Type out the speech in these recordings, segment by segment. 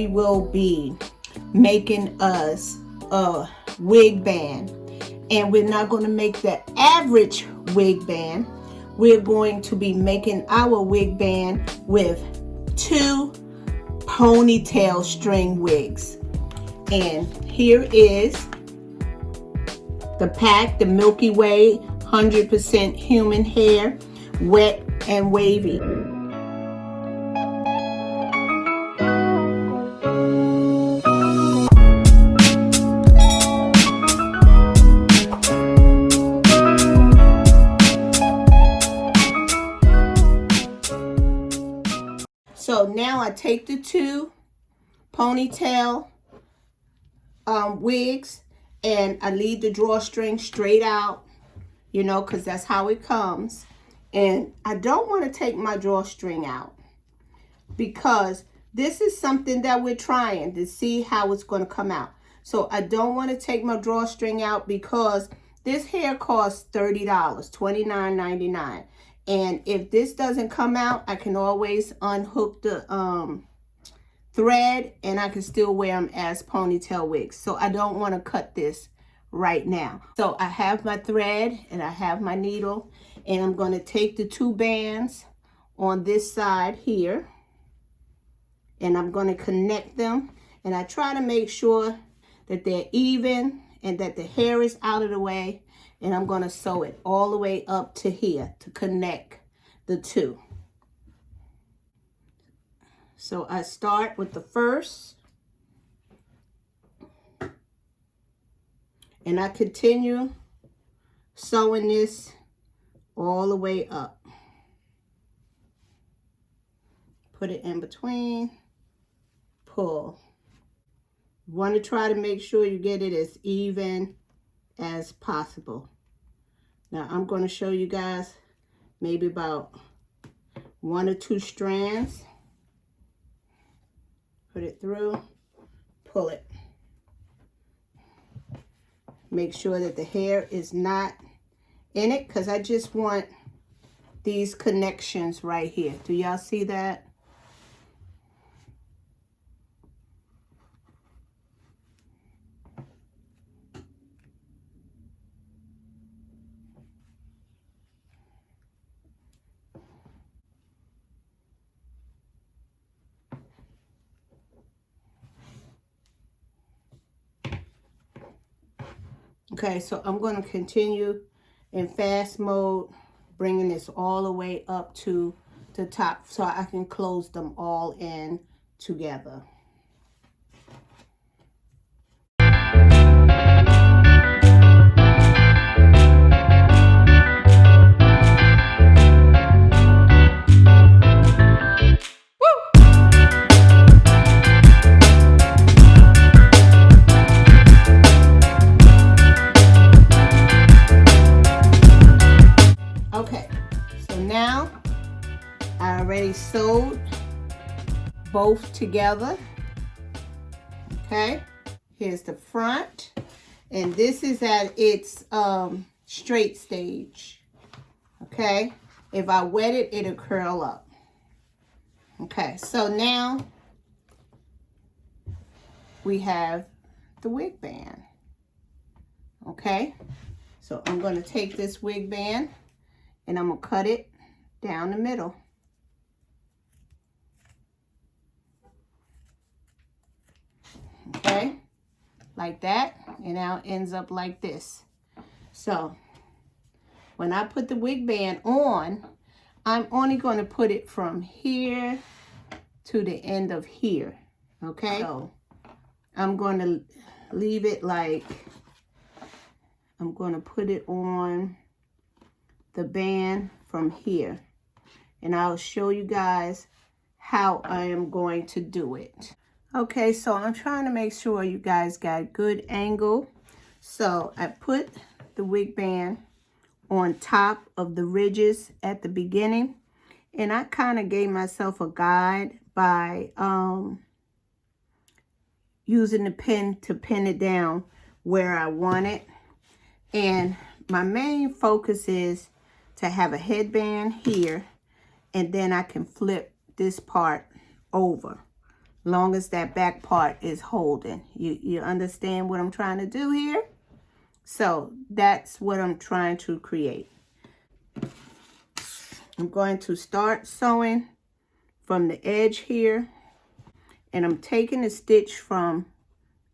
we will be making us a wig band. And we're not going to make the average wig band. We're going to be making our wig band with 2 ponytail string wigs. And here is the pack, the Milky Way 100% human hair, wet and wavy. So now I take the 2 ponytail wigs and I leave the drawstring straight out, you know, because that's how it comes. And I don't want to take my drawstring out because this is something that we're trying to see how it's going to come out. So I don't want to take my drawstring out because this hair costs $30, $29.99. And if this doesn't come out, I can always unhook the thread and I can still wear them as ponytail wigs. So I don't want to cut this right now. So I have my thread and I have my needle, and I'm going to take the 2 bands on this side here and I'm going to connect them, and I try to make sure that they're even and that the hair is out of the way, and I'm going to sew it all the way up to here to connect the 2. So I start with the first and I continue sewing this all the way up. Put it in between, pull. You want to try to make sure you get it as even as possible. Now I'm going to show you guys maybe about 1 or 2 strands. Put it through, pull it. Make sure that the hair is not in it, because I just want these connections right here. Do y'all see that? Okay, so I'm going to continue in fast mode, bringing this all the way up to the top so I can close them all in together. Okay, so now I already sewed both together. Okay, here's the front, and this is at its straight stage. Okay, if I wet it, it'll curl up. Okay, so now we have the wig band. Okay, so I'm going to take this wig band and I'm going to cut it down the middle. Okay, like that, and now it ends up like this. So when I put the wig band on, I'm only going to put it from here to the end of here. Okay, so I'm going to leave it like, I'm going to put it on the band from here, and I'll show you guys how I am going to do it. Okay, so I'm trying to make sure you guys got a good angle. So I put the wig band on top of the ridges at the beginning, and I kind of gave myself a guide by using the pin to pin it down where I want it. And my main focus is to have a headband here, and then I can flip this part over. long as that back part is holding. You understand what I'm trying to do here? So that's what I'm trying to create. I'm going to start sewing from the edge here, and I'm taking the stitch from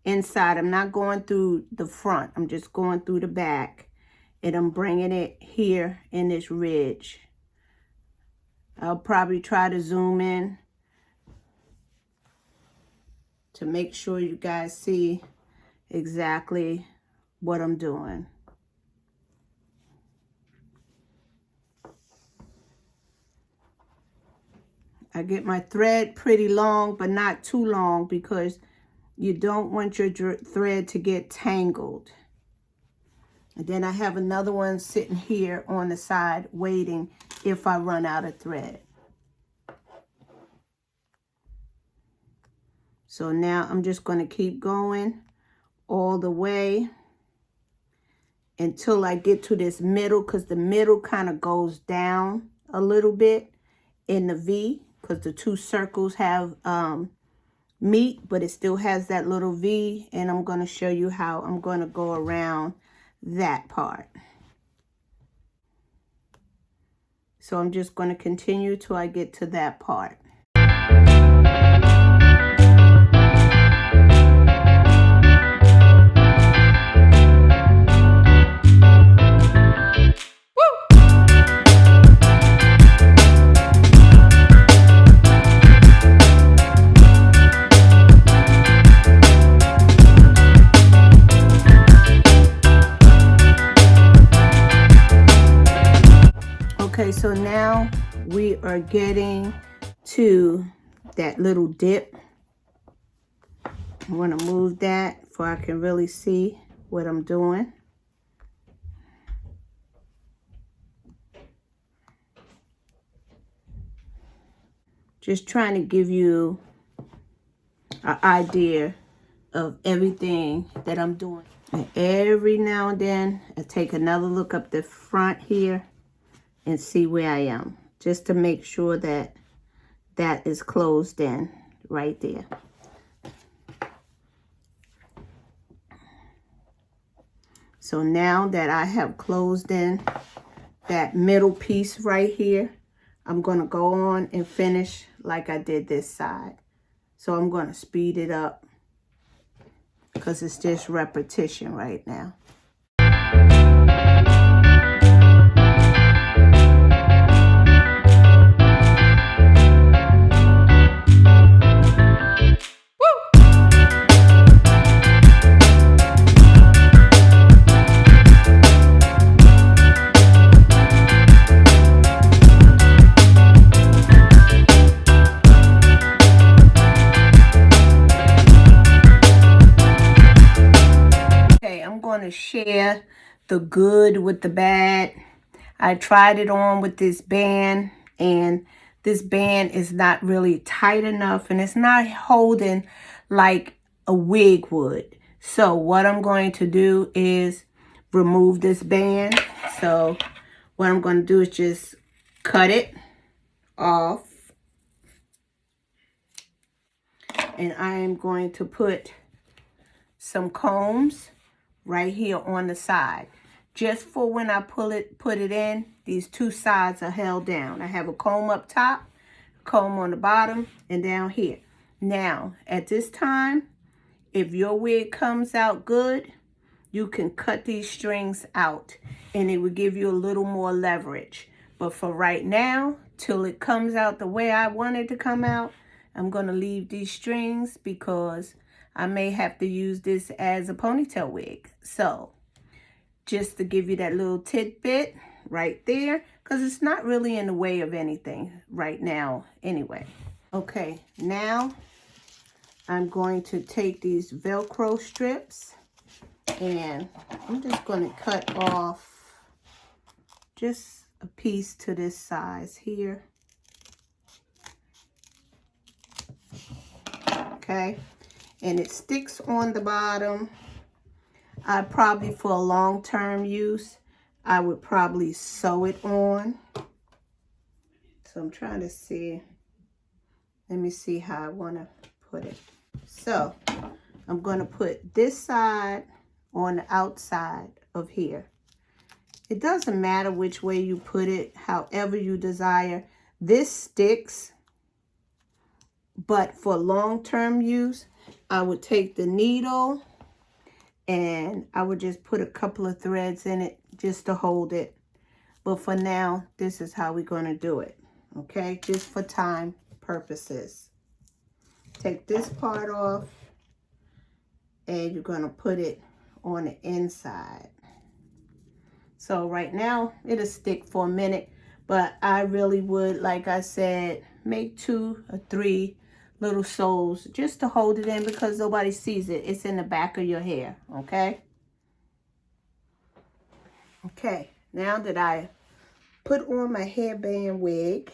inside. I'm not going through the front. I'm just going through the back, and I'm bringing it here in this ridge. I'll probably try to zoom in to make sure you guys see exactly what I'm doing. I get my thread pretty long, but not too long, because you don't want your thread to get tangled. And then I have another one sitting here on the side waiting if I run out of thread. So now I'm just going to keep going all the way until I get to this middle, because the middle kind of goes down a little bit in the V, because the two circles have meet, but it still has that little V, and I'm going to show you how I'm going to go around that part. So I'm just going to continue till I get to that part. Okay, so now we are getting to that little dip. I'm going to move that so I can really see what I'm doing. Just trying to give you an idea of everything that I'm doing. And every now and then, I take another look up the front here and see where I am, just to make sure that that is closed in right there. So now that I have closed in that middle piece right here, I'm going to go on and finish like I did this side. So I'm going to speed it up because it's just repetition right now. To share the good with the bad. I tried it on with this band, and this band is not really tight enough, and it's not holding like a wig would. So what I'm going to do is remove this band. So what I'm going to do is just cut it off, and I am going to put some combs right here on the side, just for when I put it in, these two sides are held down. I have a comb up top, comb on the bottom, and down here. Now at this time, if your wig comes out good, you can cut these strings out, and it will give you a little more leverage. But for right now, till it comes out the way I want it to come out, I'm going to leave these strings because I may have to use this as a ponytail wig. So just to give you that little tidbit right there, because it's not really in the way of anything right now anyway. Okay, now I'm going to take these Velcro strips, and I'm just going to cut off just a piece to this size here. Okay. And it sticks on the bottom. I probably, for a long-term use, I would probably sew it on. So I'm trying to see. Let me see how I want to put put it. So I'm going to put this side on the outside of here. It doesn't matter which way you put it, however you desire. This sticks, but for long-term use, I would take the needle and I would just put a couple of threads in it just to hold it. But for now, this is how we're going to do it, okay? Just for time purposes. Take this part off, and you're going to put it on the inside. So right now, it'll stick for a minute, but I really would, like I said, make 2 or 3 little sews just to hold it in because nobody sees it. It's in the back of your hair, okay? Okay, now that I put on my headband wig,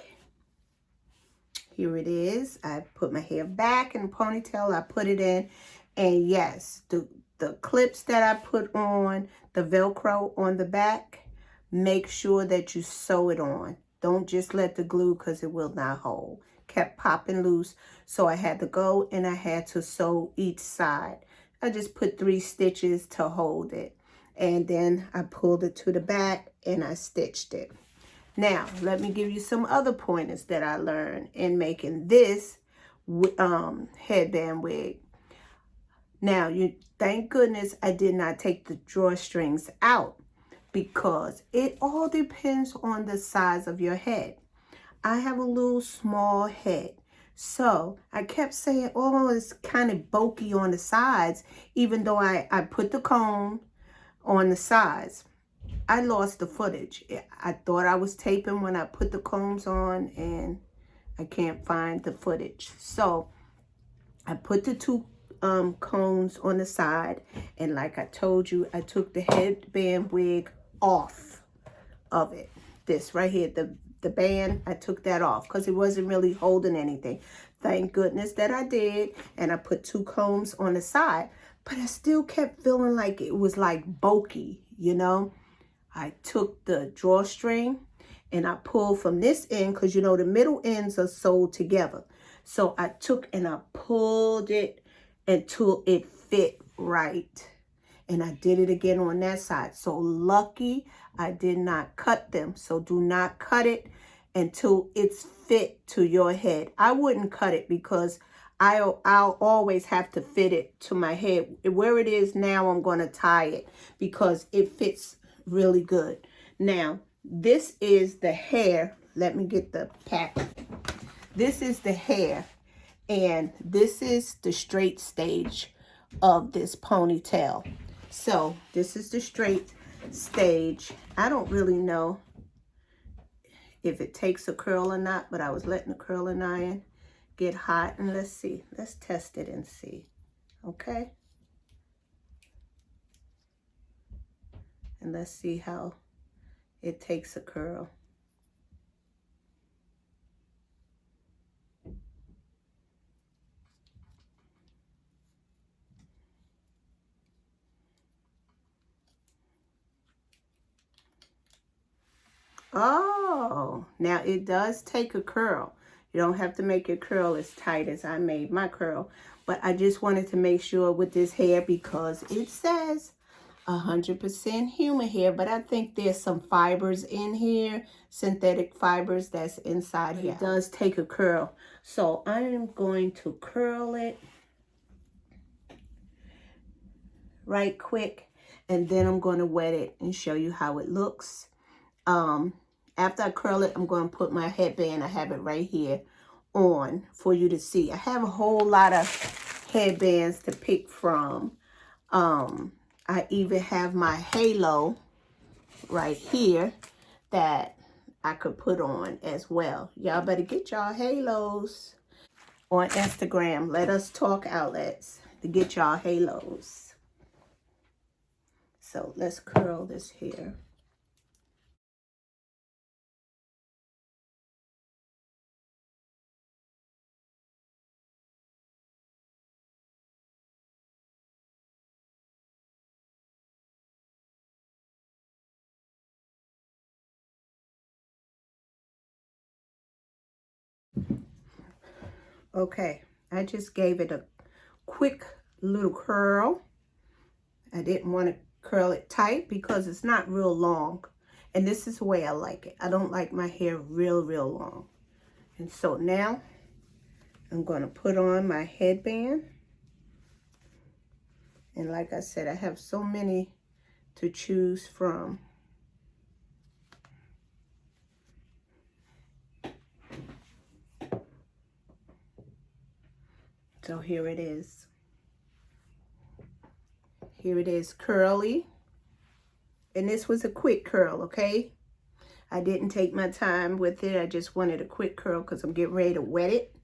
here it is. I put my hair back in a ponytail. I put it in, and yes, the clips that I put on, the Velcro on the back, make sure that you sew it on. Don't just let the glue, because it will not hold. Kept popping loose, so I had to go and I had to sew each side. I just put 3 stitches to hold it, and then I pulled it to the back and I stitched it. Now, let me give you some other pointers that I learned in making this headband wig. Now, thank goodness I did not take the drawstrings out, because it all depends on the size of your head. I have a little small head, so I kept saying, oh, it's kind of bulky on the sides, even though I put the comb on the sides. I lost the footage. I thought I was taping when I put the combs on, and I can't find the footage. So I put the 2 combs on the side, and like I told you, I took the headband wig off of it. This right here, the band, I took that off because it wasn't really holding anything. Thank goodness that I did, and I put 2 combs on the side, but I still kept feeling like it was like bulky, you know. I took the drawstring and I pulled from this end, because you know the middle ends are sewed together. So I took and I pulled it until it fit right. And I did it again on that side. So lucky I did not cut them. So do not cut it until it's fit to your head. I wouldn't cut it because I'll always have to fit it to my head. Where it is now, I'm going to tie it because it fits really good. Now, this is the hair. Let me get the pack. This is the hair, and this is the straight stage of this ponytail. So this is the straight stage. I don't really know if it takes a curl or not, but I was letting the curling iron get hot, and let's see. Let's test it and see. Okay? And let's see how it takes a curl. Oh, now it does take a curl. You don't have to make your curl as tight as I made my curl. But I just wanted to make sure with this hair, because it says 100% human hair, but I think there's some fibers in here, synthetic fibers that's inside here. It does take a curl. So I am going to curl it right quick, and then I'm going to wet it and show you how it looks. After I curl it, I'm going to put my headband, I have it right here, on for you to see. I have a whole lot of headbands to pick from. I even have my halo right here that I could put on as well. Y'all better get y'all halos on Instagram. Let us talk outlets to get y'all halos. So let's curl this hair. Okay, I just gave it a quick little curl. I didn't want to curl it tight because it's not real long. And this is the way I like it. I don't like my hair real long. And so now I'm going to put on my headband. And like I said, I have so many to choose from. So here it is. Here it is, curly. And this was a quick curl, okay? I didn't take my time with it. I just wanted a quick curl because I'm getting ready to wet it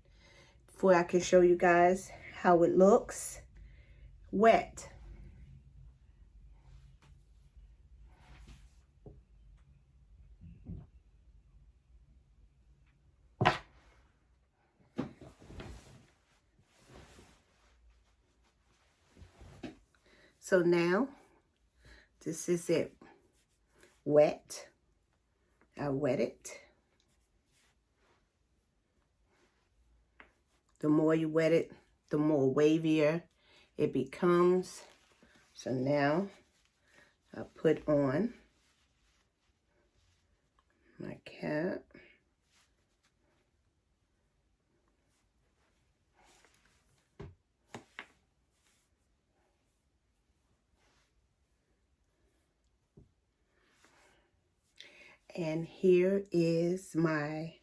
before I can show you guys how it looks wet. So now, this is it, wet. I wet it. The more you wet it, the more wavier it becomes. So now, I put on my cap. And here is my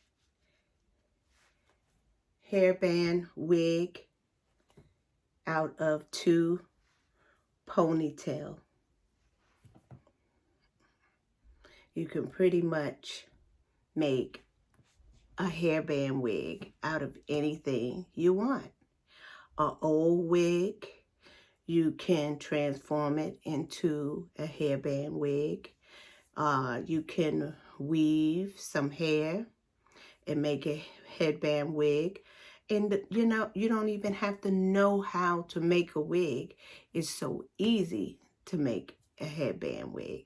hairband wig out of 2 ponytail. You can pretty much make a hairband wig out of anything you want. An old wig, you can transform it into a hairband wig. You can weave some hair and make a headband wig. And you know, you don't even have to know how to make a wig. It's so easy to make a headband wig.